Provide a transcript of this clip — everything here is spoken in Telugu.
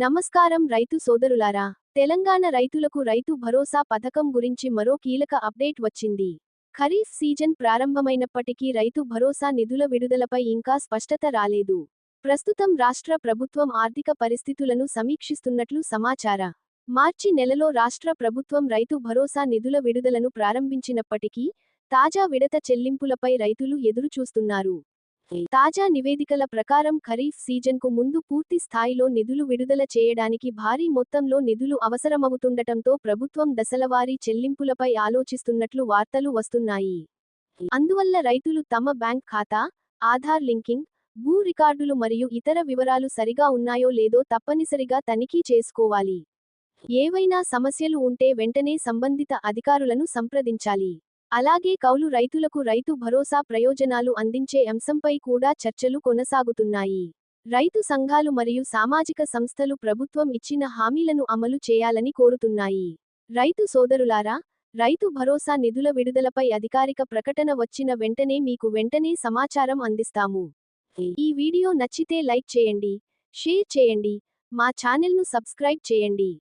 నమస్కారం రైతు సోదరులారా. తెలంగాణ రైతులకు రైతు భరోసా పథకం గురించి మరో కీలక అప్డేట్ వచ్చింది. ఖరీఫ్ సీజన్ ప్రారంభమైనప్పటికీ రైతు భరోసా నిధుల విడుదలపై ఇంకా స్పష్టత రాలేదు. ప్రస్తుతం రాష్ట్ర ప్రభుత్వం ఆర్థిక పరిస్థితులను సమీక్షిస్తున్నట్లు సమాచార. మార్చి నెలలో రాష్ట్ర ప్రభుత్వం రైతు భరోసా నిధుల విడుదలను ప్రారంభించినప్పటికీ, తాజా విడత చెల్లింపులపై రైతులు ఎదురుచూస్తున్నారు. తాజా నివేదికల ప్రకారం ఖరీఫ్ సీజన్కు ముందు పూర్తి స్థాయిలో నిధులు విడుదల చేయడానికి భారీ మొత్తంలో నిధులు అవసరమవుతుండటంతో ప్రభుత్వం దశలవారీ చెల్లింపులపై ఆలోచిస్తున్నట్లు వార్తలు వస్తున్నాయి. అందువల్ల రైతులు తమ బ్యాంక్ ఖాతా, ఆధార్ లింకింగ్, భూ రికార్డులు మరియు ఇతర వివరాలు సరిగా ఉన్నాయో లేదో తప్పనిసరిగా తనిఖీ చేసుకోవాలి. ఏవైనా సమస్యలు ఉంటే వెంటనే సంబంధిత అధికారులను సంప్రదించాలి. అలాగే కౌలు రైతులకు రైతు భరోసా ప్రయోజనాలు అందించే అంశంపై కూడా చర్చలు కొనసాగుతున్నాయి. రైతు సంఘాలు మరియు సామాజిక సంస్థలు ప్రభుత్వం ఇచ్చిన హామీలను అమలు చేయాలని కోరుతున్నాయి. రైతు సోదరులారా, రైతు భరోసా నిధుల విడుదలపై అధికారిక ప్రకటన వచ్చిన వెంటనే మీకు వెంటనే సమాచారం అందిస్తాము. ఈ వీడియో నచ్చితే లైక్ చేయండి, షేర్ చేయండి, మా ఛానెల్ను సబ్స్క్రైబ్ చేయండి.